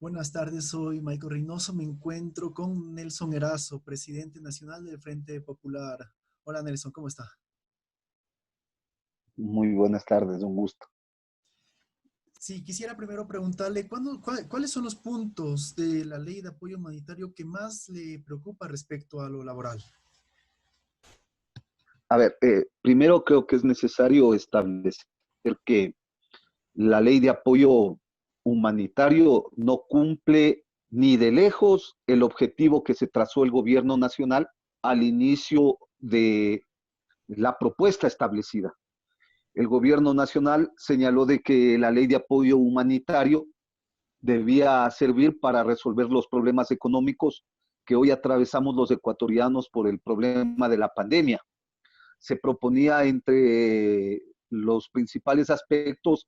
Buenas tardes, soy Michael Reynoso. Me encuentro con Nelson Erazo, presidente nacional del Frente Popular. Hola Nelson, ¿cómo está? Muy buenas tardes, un gusto. Sí, quisiera primero preguntarle, ¿cuáles son los puntos de la ley de apoyo humanitario que más le preocupa respecto a lo laboral? A ver, primero creo que es necesario establecer que la ley de apoyo humanitario no cumple ni de lejos el objetivo que se trazó el gobierno nacional al inicio de la propuesta establecida. El gobierno nacional señaló de que la ley de apoyo humanitario debía servir para resolver los problemas económicos que hoy atravesamos los ecuatorianos por el problema de la pandemia. Se proponía entre los principales aspectos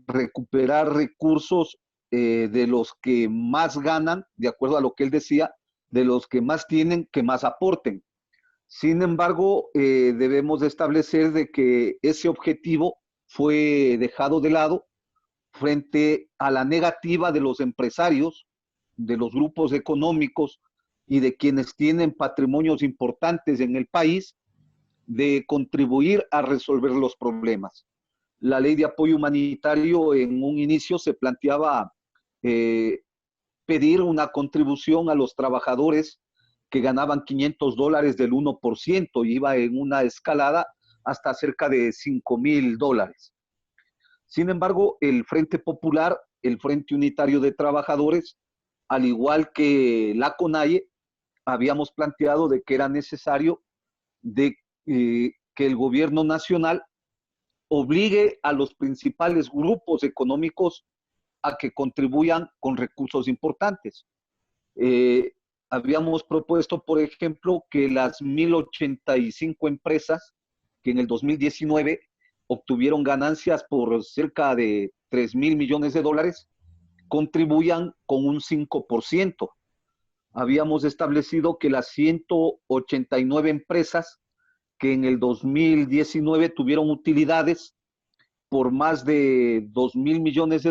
recuperar recursos de los que más ganan, de acuerdo a lo que él decía, de los que más tienen, que más aporten. Sin embargo, debemos establecer de que ese objetivo fue dejado de lado frente a la negativa de los empresarios, de los grupos económicos y de quienes tienen patrimonios importantes en el país de contribuir a resolver los problemas. La ley de apoyo humanitario en un inicio se planteaba eh, pedir una contribución a los trabajadores que ganaban $500 del 1% y iba en una escalada hasta cerca de $5,000. Sin embargo, el Frente Popular, el Frente Unitario de Trabajadores, al igual que la CONAIE, habíamos planteado de que era necesario de que el gobierno nacional obligue a los principales grupos económicos a que contribuyan con recursos importantes. Eh, Habíamos propuesto, por ejemplo, que las 1,085 empresas que en el 2019 obtuvieron ganancias por cerca de $3,000 millones, contribuyan con un 5%. Habíamos establecido que las 189 empresas que en el 2019 tuvieron utilidades por más de $2,000 millones,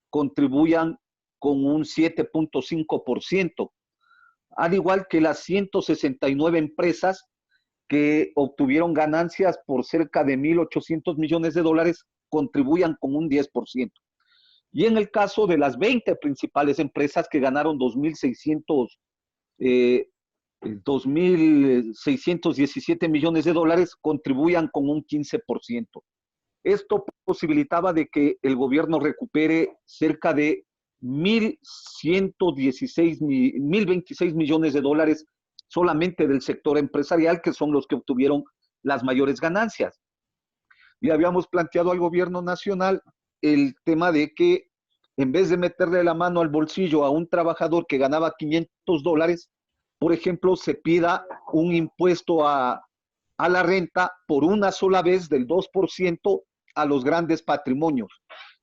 contribuyan con un 7.5%, al igual que las 169 empresas que obtuvieron ganancias por cerca de $1,800 millones, contribuyan con un 10%. Y en el caso de las 20 principales empresas que ganaron 2,617 millones de dólares, contribuyan con un 15%. Esto posibilitaba de que el gobierno recupere cerca de 1,126 millones de dólares solamente del sector empresarial, que son los que obtuvieron las mayores ganancias. Y habíamos planteado al gobierno nacional el tema de que en vez de meterle la mano al bolsillo a un trabajador que ganaba $500, por ejemplo, se pida un impuesto a la renta por una sola vez del 2% a los grandes patrimonios.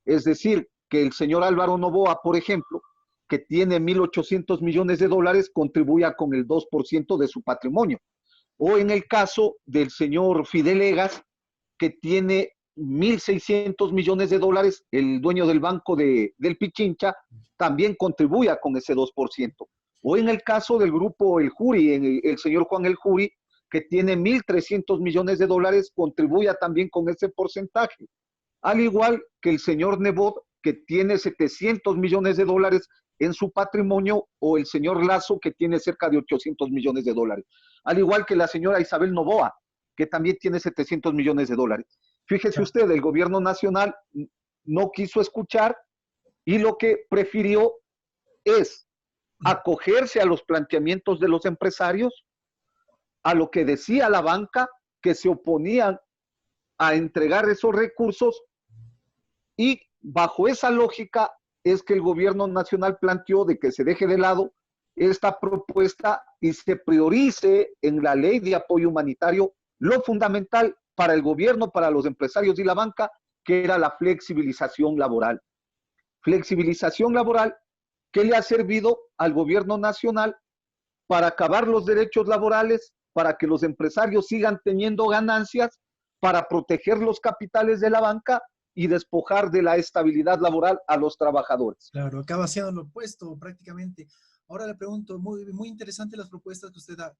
Es decir, que el señor Álvaro Noboa, por ejemplo, que tiene $1,800 millones, contribuya con el 2% de su patrimonio. O en el caso del señor Fidelegas, que tiene $1,600 millones, el dueño del banco del Pichincha, también contribuya con ese 2%. O en el caso del grupo El Juri, el señor Juan El Juri, que tiene $1,300 millones, contribuya también con ese porcentaje. Al igual que el señor Nebot, que tiene $700 millones en su patrimonio, o el señor Lazo, que tiene cerca de $800 millones. Al igual que la señora Isabel Noboa, que también tiene $700 millones. Fíjese usted, el gobierno nacional no quiso escuchar y lo que prefirió es acogerse a los planteamientos de los empresarios, a lo que decía la banca, que se oponían a entregar esos recursos, y bajo esa lógica es que el gobierno nacional planteó de que se deje de lado esta propuesta y se priorice en la ley de apoyo humanitario lo fundamental para el gobierno, para los empresarios y la banca, que era la flexibilización laboral. Flexibilización laboral que le ha servido al gobierno nacional para acabar los derechos laborales, para que los empresarios sigan teniendo ganancias, para proteger los capitales de la banca y despojar de la estabilidad laboral a los trabajadores. Claro, acaba siendo lo opuesto prácticamente. Ahora le pregunto, muy interesante las propuestas que usted da.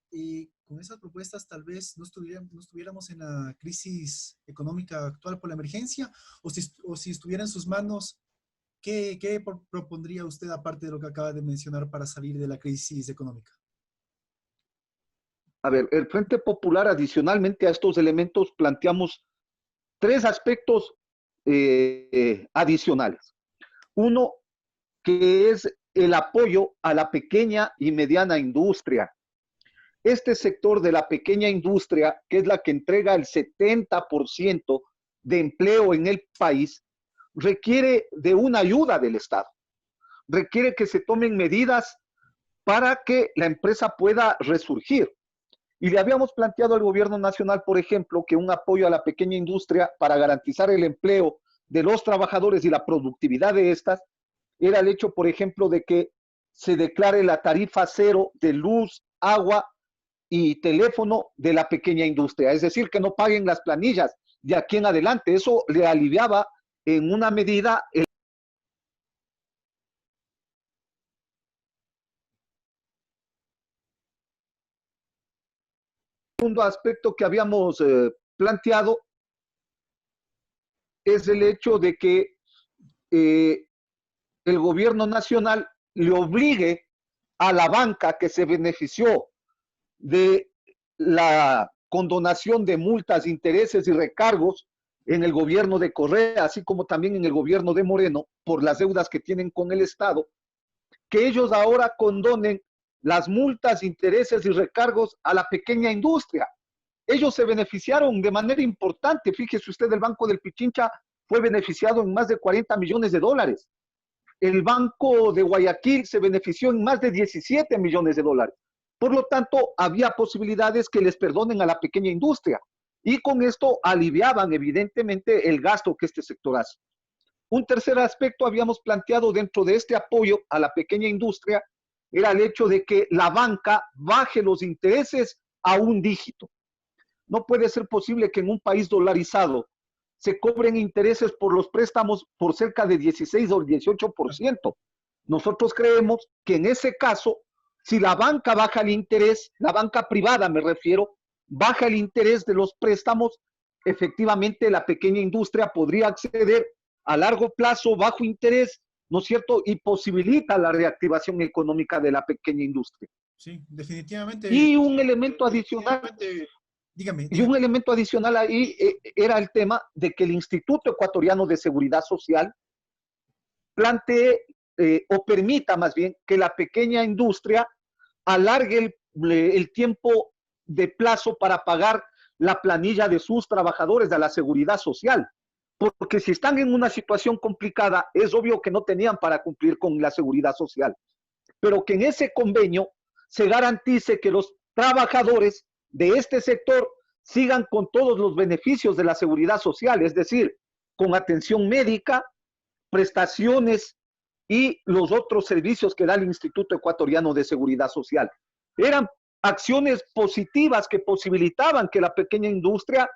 Con esas propuestas tal vez no estuviéramos en la crisis económica actual por la emergencia, o si estuviera en sus manos, ¿qué propondría usted aparte de lo que acaba de mencionar para salir de la crisis económica? A ver, el Frente Popular, adicionalmente a estos elementos, planteamos tres aspectos adicionales. Uno, que es el apoyo a la pequeña y mediana industria. Este sector de la pequeña industria, que es la que entrega el 70% de empleo en el país, requiere de una ayuda del Estado. Requiere que se tomen medidas para que la empresa pueda resurgir. Y le habíamos planteado al gobierno nacional, por ejemplo, que un apoyo a la pequeña industria para garantizar el empleo de los trabajadores y la productividad de estas era el hecho, por ejemplo, de que se declare la tarifa cero de luz, agua y teléfono de la pequeña industria. Es decir, que no paguen las planillas de aquí en adelante. Eso le aliviaba en una medida el segundo aspecto que habíamos planteado es el hecho de que eh, el gobierno nacional le obligue a la banca que se benefició de la condonación de multas, intereses y recargos en el gobierno de Correa, así como también en el gobierno de Moreno, por las deudas que tienen con el Estado, que ellos ahora condonen las multas, intereses y recargos a la pequeña industria. Ellos se beneficiaron de manera importante. Fíjese usted, el Banco del Pichincha fue beneficiado en más de 40 millones de dólares. El Banco de Guayaquil se benefició en más de 17 millones de dólares. Por lo tanto, había posibilidades que les perdonen a la pequeña industria y con esto aliviaban evidentemente el gasto que este sector hace. Un tercer aspecto habíamos planteado dentro de este apoyo a la pequeña industria era el hecho de que la banca baje los intereses a un dígito. No puede ser posible que en un país dolarizado se cobren intereses por los préstamos por cerca de 16 o 18%. Nosotros creemos que en ese caso, si la banca baja el interés, la banca privada me refiero, baja el interés de los préstamos, efectivamente la pequeña industria podría acceder a largo plazo, bajo interés, ¿no es cierto? Y posibilita la reactivación económica de la pequeña industria. Sí, definitivamente. Y un elemento adicional, Dígame, y un elemento adicional ahí era el tema de que el Instituto Ecuatoriano de Seguridad Social plantee o permita más bien que la pequeña industria alargue el tiempo de plazo para pagar la planilla de sus trabajadores de la seguridad social. Porque si están en una situación complicada, es obvio que no tenían para cumplir con la seguridad social. Pero que en ese convenio se garantice que los trabajadores de este sector sigan con todos los beneficios de la seguridad social, es decir, con atención médica, prestaciones y los otros servicios que da el Instituto Ecuatoriano de Seguridad Social. Eran acciones positivas que posibilitaban que la pequeña industria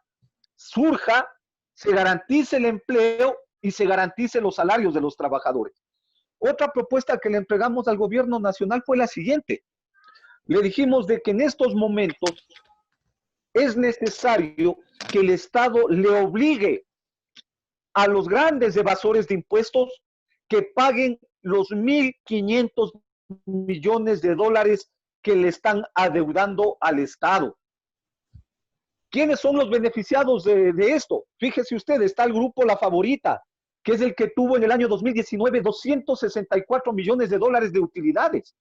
surja, se garantice el empleo y se garantice los salarios de los trabajadores. Otra propuesta que le entregamos al gobierno nacional fue la siguiente. Le dijimos de que en estos momentos es necesario que el Estado le obligue a los grandes evasores de impuestos que paguen los 1.500 millones de dólares que le están adeudando al Estado. ¿Quiénes son los beneficiados de esto? Fíjese usted, está el grupo La Favorita, que es el que tuvo en el año 2019 264 millones de dólares de utilidades.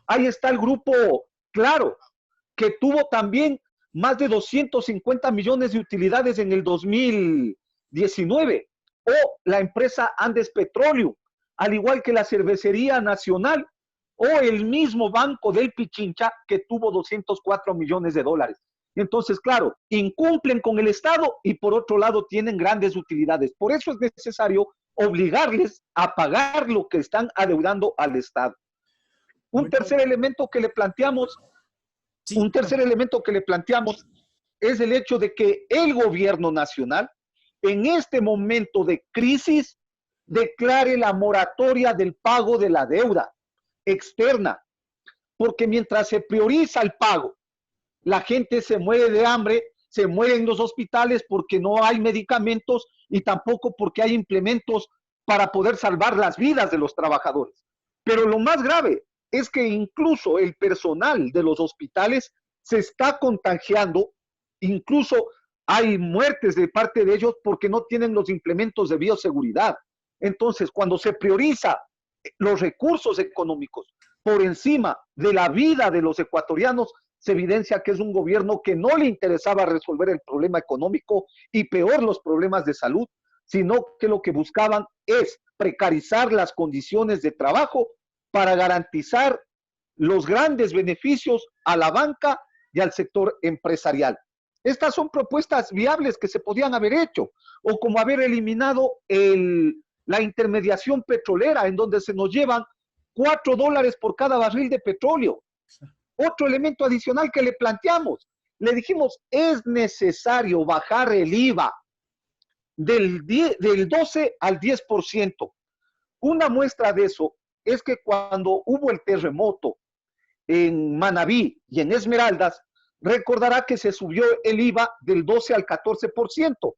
Ahí está el grupo Claro, que tuvo también más de 250 millones de utilidades en el 2019. O la empresa Andes Petroleum, al igual que la Cervecería Nacional, o el mismo Banco del Pichincha, que tuvo 204 millones de dólares. Entonces, claro, incumplen con el Estado y por otro lado tienen grandes utilidades. Por eso es necesario obligarles a pagar lo que están adeudando al Estado. Un tercer elemento que le planteamos, es el hecho de que el gobierno nacional en este momento de crisis declare la moratoria del pago de la deuda externa, porque mientras se prioriza el pago, la gente se muere de hambre, se muere en los hospitales porque no hay medicamentos y tampoco porque hay implementos para poder salvar las vidas de los trabajadores. Pero lo más grave es que incluso el personal de los hospitales se está contagiando, incluso hay muertes de parte de ellos porque no tienen los implementos de bioseguridad. Entonces, cuando se prioriza los recursos económicos por encima de la vida de los ecuatorianos, se evidencia que es un gobierno que no le interesaba resolver el problema económico y peor los problemas de salud, sino que lo que buscaban es precarizar las condiciones de trabajo para garantizar los grandes beneficios a la banca y al sector empresarial. Estas son propuestas viables que se podían haber hecho, o como haber eliminado la intermediación petrolera, en donde se nos llevan $4 por cada barril de petróleo. Otro elemento adicional que le planteamos, le dijimos, es necesario bajar el IVA del 12 al 10%. Una muestra de eso es que cuando hubo el terremoto en Manabí y en Esmeraldas, recordará que se subió el IVA del 12 al 14%.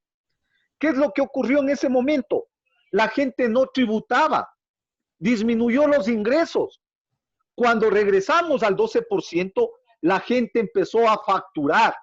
¿Qué es lo que ocurrió en ese momento? La gente no tributaba, disminuyó los ingresos. Cuando regresamos al 12%, la gente empezó a facturar.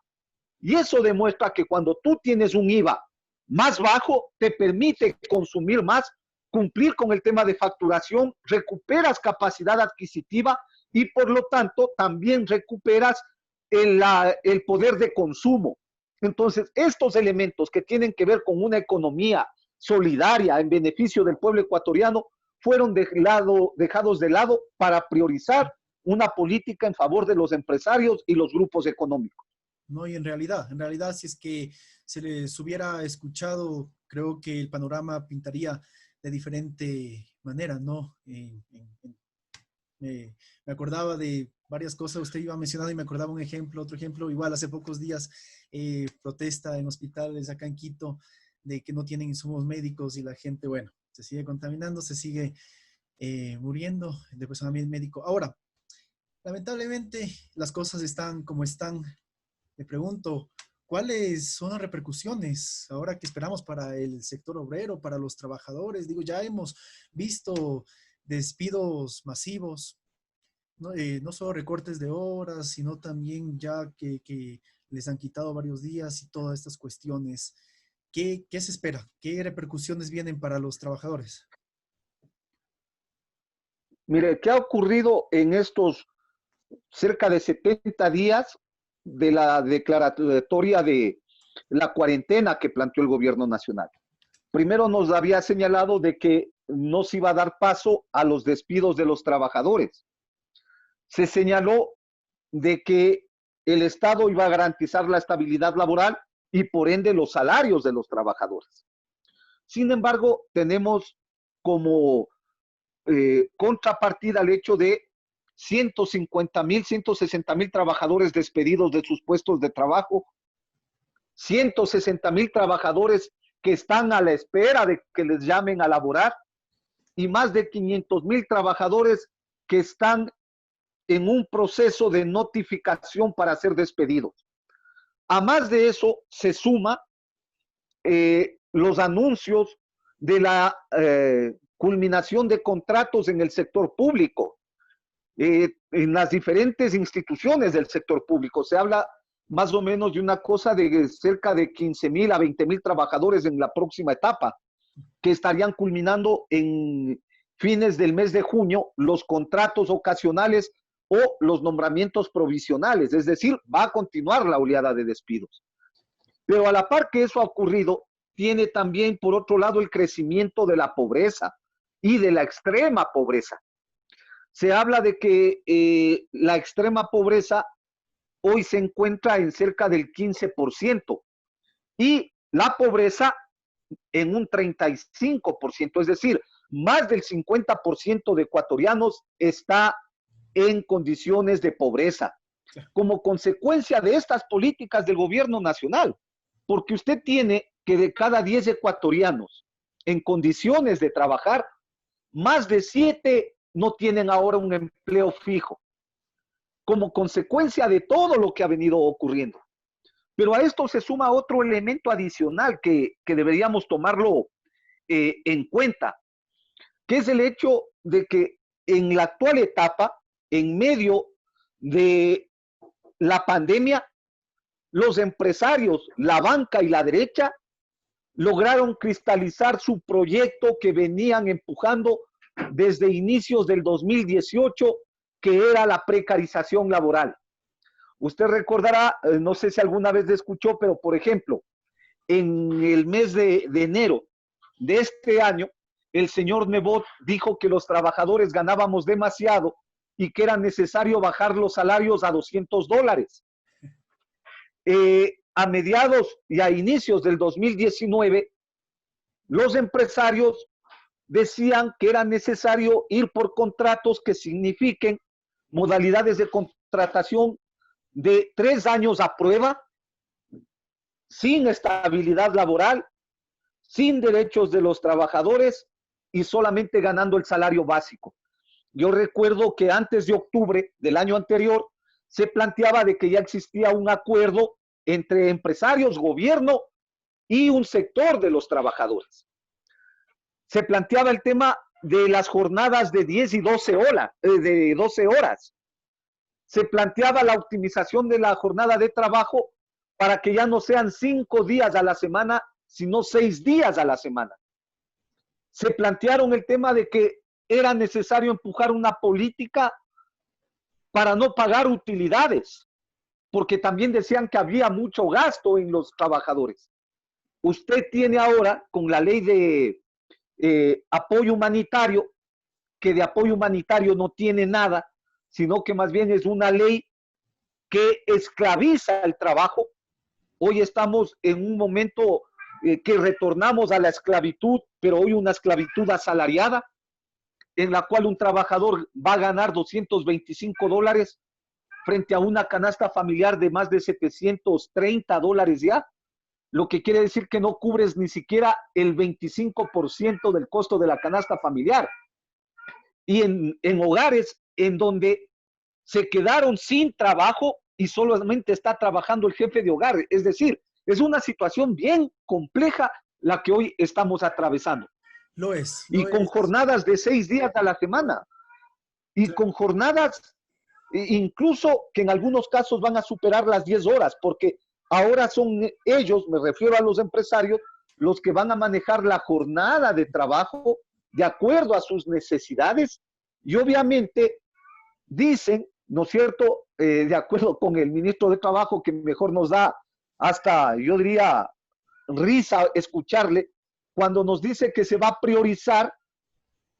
Y eso demuestra que cuando tú tienes un IVA más bajo, te permite consumir más, cumplir con el tema de facturación, recuperas capacidad adquisitiva y por lo tanto también recuperas el poder de consumo. Entonces, estos elementos que tienen que ver con una economía solidaria en beneficio del pueblo ecuatoriano fueron dejados de lado para priorizar una política en favor de los empresarios y los grupos económicos. No, y en realidad, si es que se les hubiera escuchado, creo que el panorama pintaría de diferente manera, ¿no? Me acordaba de varias cosas, usted iba mencionando y me acordaba un ejemplo, otro ejemplo, igual hace pocos días, protesta en hospitales acá en Quito de que no tienen insumos médicos y la gente, bueno, se sigue contaminando, se sigue muriendo de personal médico. Ahora, lamentablemente las cosas están como están. Me pregunto, ¿cuáles son las repercusiones ahora que esperamos para el sector obrero, para los trabajadores? Digo, ya hemos visto despidos masivos, no solo recortes de horas, sino también ya que les han quitado varios días y todas estas cuestiones. ¿Qué se espera? ¿Qué repercusiones vienen para los trabajadores? Mire, ¿qué ha ocurrido en estos cerca de 70 días de la declaratoria de la cuarentena que planteó el gobierno nacional? Primero nos había señalado de que no se iba a dar paso a los despidos de los trabajadores. Se señaló de que el Estado iba a garantizar la estabilidad laboral y por ende los salarios de los trabajadores. Sin embargo, tenemos como contrapartida el hecho de 150,000, 160,000 trabajadores despedidos de sus puestos de trabajo, 160,000 trabajadores que están a la espera de que les llamen a laborar y más de 500,000 trabajadores que están en un proceso de notificación para ser despedidos. A más de eso se suma los anuncios de la culminación de contratos en el sector público, en las diferentes instituciones del sector público. Se habla más o menos de una cosa de cerca de 15,000 a 20,000 trabajadores en la próxima etapa, que estarían culminando en fines del mes de junio los contratos ocasionales o los nombramientos provisionales, es decir, va a continuar la oleada de despidos. Pero a la par que eso ha ocurrido, tiene también, por otro lado, el crecimiento de la pobreza y de la extrema pobreza. Se habla de que la extrema pobreza hoy se encuentra en cerca del 15% y la pobreza en un 35%, es decir, más del 50% de ecuatorianos está en condiciones de pobreza, como consecuencia de estas políticas del gobierno nacional. porque usted tiene que de cada 10 ecuatorianos en condiciones de trabajar, más de 7 no tienen ahora un empleo fijo, como consecuencia de todo lo que ha venido ocurriendo. Pero a esto se suma otro elemento adicional que deberíamos tomarlo en cuenta, que es el hecho de que en la actual etapa, en medio de la pandemia, los empresarios, la banca y la derecha lograron cristalizar su proyecto que venían empujando desde inicios del 2018, que era la precarización laboral. Usted recordará, no sé si alguna vez escuchó, pero por ejemplo, en el mes de enero de este año, el señor Nebot dijo que los trabajadores ganábamos demasiado y que era necesario bajar los salarios a $200. A mediados y a inicios del 2019, los empresarios decían que era necesario ir por contratos que signifiquen modalidades de contratación de 3 años a prueba, sin estabilidad laboral, sin derechos de los trabajadores y solamente ganando el salario básico. Yo recuerdo que antes de octubre del año anterior se planteaba de que ya existía un acuerdo entre empresarios, gobierno y un sector de los trabajadores. Se planteaba el tema de las jornadas de 10 y 12 horas. Se planteaba la optimización de la jornada de trabajo para que ya no sean 5 días a la semana, sino 6 días a la semana. Se plantearon el tema de que era necesario empujar una política para no pagar utilidades, porque también decían que había mucho gasto en los trabajadores. Usted tiene ahora, con la ley de apoyo humanitario, que de apoyo humanitario no tiene nada, sino que más bien es una ley que esclaviza el trabajo. Hoy estamos en un momento que retornamos a la esclavitud, pero hoy una esclavitud asalariada, en la cual un trabajador va a ganar $225 frente a una canasta familiar de más de $730 ya, lo que quiere decir que no cubres ni siquiera el 25% del costo de la canasta familiar. Y en hogares en donde se quedaron sin trabajo y solamente está trabajando el jefe de hogar. Es decir, es una situación bien compleja la que hoy estamos atravesando. Lo es. Y con jornadas de 6 días a la semana. Y Claro. con jornadas incluso que en algunos casos van a superar las 10 horas, porque ahora son ellos, me refiero a los empresarios, los que van a manejar la jornada de trabajo de acuerdo a sus necesidades y obviamente dicen, ¿no es cierto?, de acuerdo con el ministro de Trabajo, que mejor nos da hasta, yo diría, risa escucharle, cuando nos dice que se va a priorizar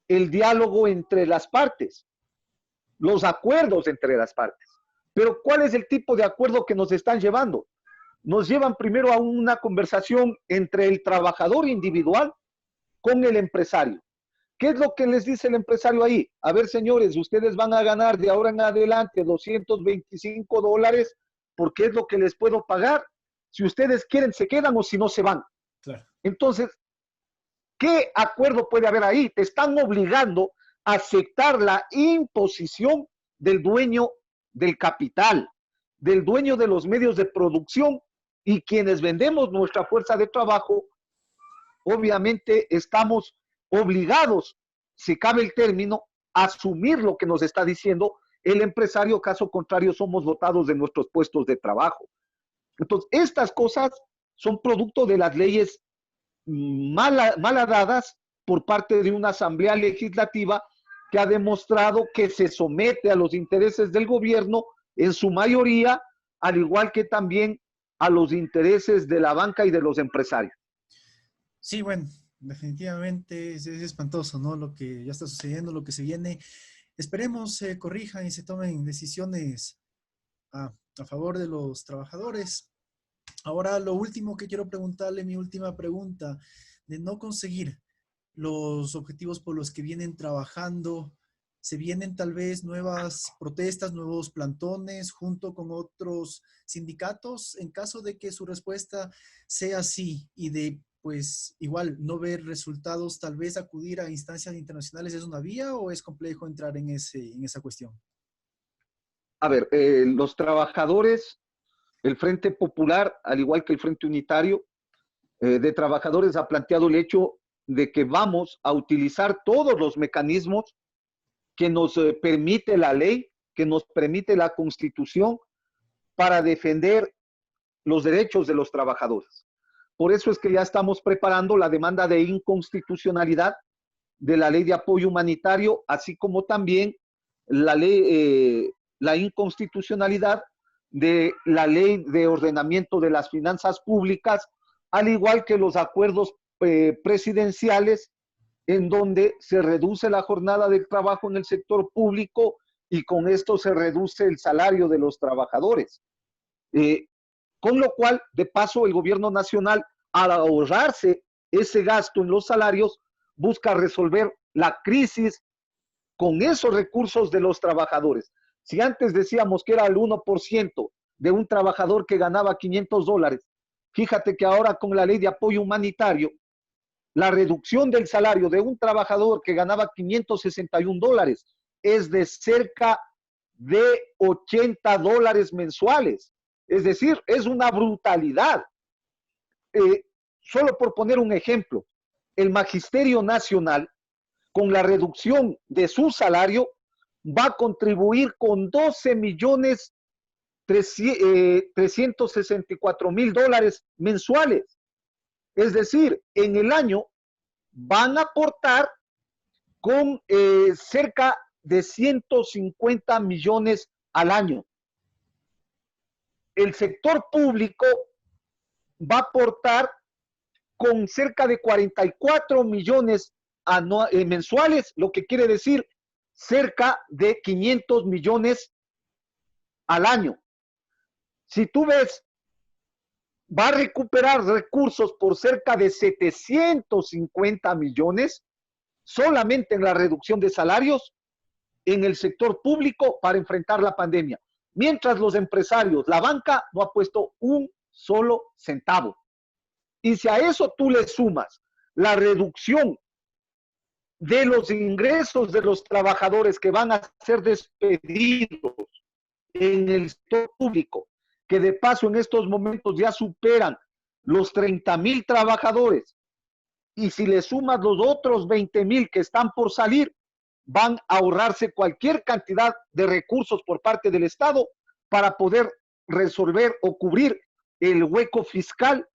el diálogo entre las partes, los acuerdos entre las partes. Pero ¿cuál es el tipo de acuerdo que nos están llevando? Nos llevan primero a una conversación entre el trabajador individual con el empresario. ¿Qué es lo que les dice el empresario ahí? A ver, señores, ustedes van a ganar de ahora en adelante $225 porque es lo que les puedo pagar. Si ustedes quieren, se quedan o si no, se van. Claro. Entonces, ¿qué acuerdo puede haber ahí? Te están obligando a aceptar la imposición del dueño del capital, del dueño de los medios de producción, y quienes vendemos nuestra fuerza de trabajo, obviamente estamos obligados, si cabe el término, a asumir lo que nos está diciendo el empresario, caso contrario somos botados de nuestros puestos de trabajo. Entonces, estas cosas son producto de las leyes malhadadas por parte de una asamblea legislativa que ha demostrado que se somete a los intereses del gobierno en su mayoría, al igual que también a los intereses de la banca y de los empresarios. Sí, bueno, definitivamente es espantoso, ¿no? Lo que ya está sucediendo, lo que se viene. Esperemos se corrijan y se tomen decisiones a favor de los trabajadores. Ahora, lo último que quiero preguntarle, mi última pregunta, de no conseguir los objetivos por los que vienen trabajando, ¿Se vienen tal vez nuevas protestas, nuevos plantones junto con otros sindicatos? En caso de que su respuesta sea sí y de, pues, igual no ver resultados, tal vez acudir a instancias internacionales es una vía o es complejo entrar en esa cuestión. A ver, los trabajadores, el Frente Popular, al igual que el Frente Unitario de Trabajadores, ha planteado el hecho de que vamos a utilizar todos los mecanismos que nos permite la ley, que nos permite la Constitución para defender los derechos de los trabajadores. Por eso es que ya estamos preparando la demanda de inconstitucionalidad de la ley de apoyo humanitario, así como también la inconstitucionalidad de la ley de ordenamiento de las finanzas públicas, al igual que los acuerdos presidenciales en donde se reduce la jornada de trabajo en el sector público y con esto se reduce el salario de los trabajadores. Con lo cual, de paso, el gobierno nacional, al ahorrarse ese gasto en los salarios, busca resolver la crisis con esos recursos de los trabajadores. Si antes decíamos que era el 1% de un trabajador que ganaba $500, fíjate que ahora con la ley de apoyo humanitario, la reducción del salario de un trabajador que ganaba $561 es de cerca de $80 mensuales. Es decir, es una brutalidad. Solo por poner un ejemplo, el Magisterio Nacional, con la reducción de su salario, va a contribuir con $12.364.000 mensuales. Es decir, en el año van a aportar con cerca de 150 millones al año. El sector público va a aportar con cerca de 44 millones mensuales, lo que quiere decir cerca de 500 millones al año. Si tú ves, va a recuperar recursos por cerca de 750 millones solamente en la reducción de salarios en el sector público para enfrentar la pandemia. Mientras los empresarios, la banca, no ha puesto un solo centavo. Y si a eso tú le sumas la reducción de los ingresos de los trabajadores que van a ser despedidos en el sector público, que de paso en estos momentos ya superan los 30,000 trabajadores, y si le sumas los otros 20,000 que están por salir, van a ahorrarse cualquier cantidad de recursos por parte del Estado para poder resolver o cubrir el hueco fiscal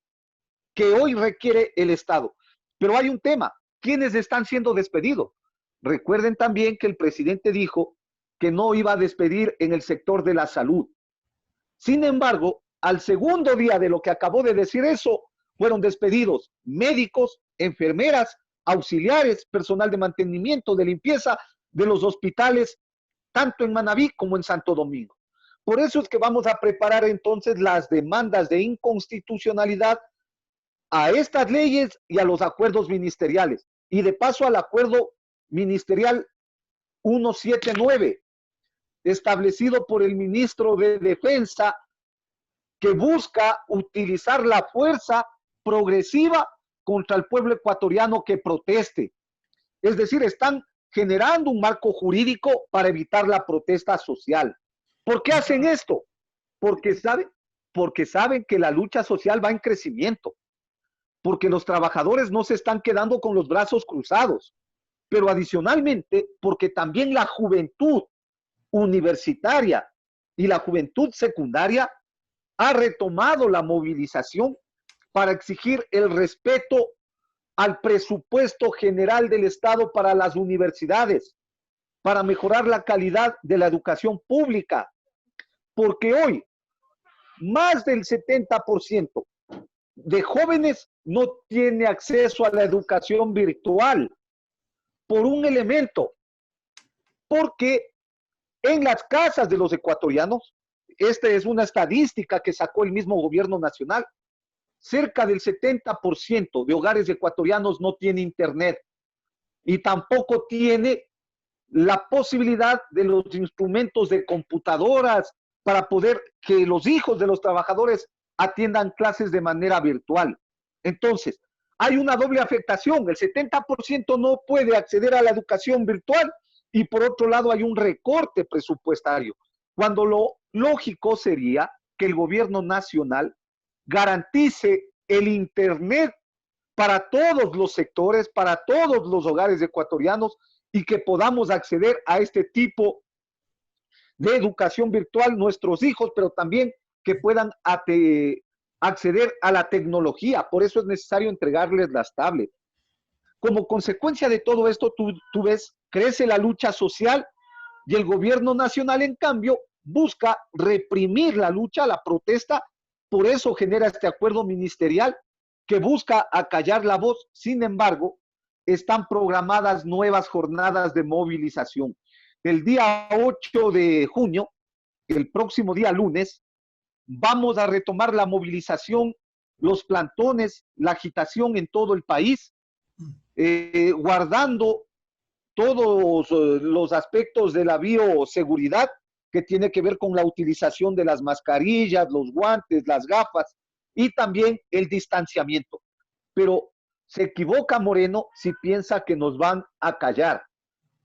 que hoy requiere el Estado. Pero hay un tema, ¿quiénes están siendo despedidos? Recuerden también que el presidente dijo que no iba a despedir en el sector de la salud. Sin embargo, al segundo día de lo que acabó de decir eso, fueron despedidos médicos, enfermeras, auxiliares, personal de mantenimiento, de limpieza de los hospitales, tanto en Manabí como en Santo Domingo. Por eso es que vamos a preparar entonces las demandas de inconstitucionalidad a estas leyes y a los acuerdos ministeriales. Y de paso al acuerdo ministerial 179, establecido por el ministro de Defensa, que busca utilizar la fuerza progresiva contra el pueblo ecuatoriano que proteste. Es decir, están generando un marco jurídico para evitar la protesta social. ¿Por qué hacen esto? Porque saben que la lucha social va en crecimiento, porque los trabajadores no se están quedando con los brazos cruzados, pero adicionalmente porque también la juventud universitaria y la juventud secundaria ha retomado la movilización para exigir el respeto al presupuesto general del Estado para las universidades, para mejorar la calidad de la educación pública, porque hoy más del 70% de jóvenes no tiene acceso a la educación virtual por un elemento, porque en las casas de los ecuatorianos, esta es una estadística que sacó el mismo gobierno nacional, cerca del 70% de hogares ecuatorianos no tiene internet y tampoco tiene la posibilidad de los instrumentos de computadoras para poder que los hijos de los trabajadores atiendan clases de manera virtual. Entonces, hay una doble afectación. El 70% no puede acceder a la educación virtual y por otro lado hay un recorte presupuestario, cuando lo lógico sería que el gobierno nacional garantice el Internet para todos los sectores, para todos los hogares ecuatorianos y que podamos acceder a este tipo de educación virtual nuestros hijos, pero también que puedan acceder a la tecnología. Por eso es necesario entregarles las tablets. Como consecuencia de todo esto, tú ves, crece la lucha social y el gobierno nacional, en cambio, busca reprimir la lucha, la protesta. Por eso genera este acuerdo ministerial que busca acallar la voz. Sin embargo, están programadas nuevas jornadas de movilización. El día 8 de junio, el próximo día lunes, vamos a retomar la movilización, los plantones, la agitación en todo el país, guardando todos los aspectos de la bioseguridad que tiene que ver con la utilización de las mascarillas, los guantes, las gafas y también el distanciamiento. Pero se equivoca Moreno si piensa que nos van a callar.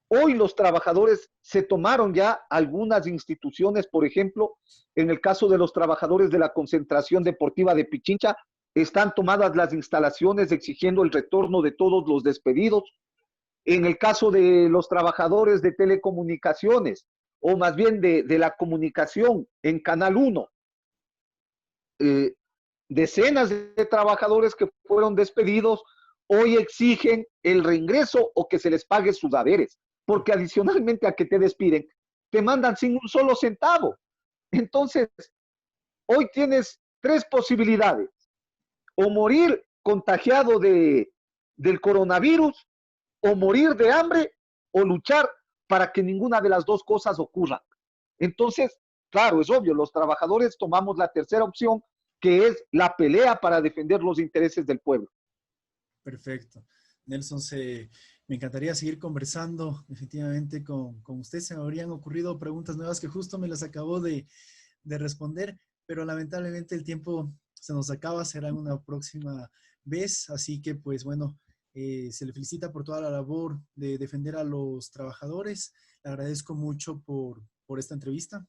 Hoy los trabajadores se tomaron ya algunas instituciones, por ejemplo, en el caso de los trabajadores de la concentración deportiva de Pichincha, están tomadas las instalaciones exigiendo el retorno de todos los despedidos. En el caso de los trabajadores de telecomunicaciones, o más bien de la comunicación en Canal 1, decenas de trabajadores que fueron despedidos hoy exigen el reingreso o que se les pague sus haberes, porque adicionalmente a que te despiden, te mandan sin un solo centavo. Entonces, hoy tienes tres posibilidades: o morir contagiado del coronavirus, o morir de hambre, o luchar para que ninguna de las dos cosas ocurra. Entonces, claro, es obvio, los trabajadores tomamos la tercera opción, que es la pelea para defender los intereses del pueblo. Perfecto. Nelson, me encantaría seguir conversando definitivamente con usted. Se me habrían ocurrido preguntas nuevas que justo me las acabó de responder, pero lamentablemente el tiempo se nos acaba, será en una próxima vez. Así que, pues bueno, se le felicita por toda la labor de defender a los trabajadores. Le agradezco mucho por esta entrevista.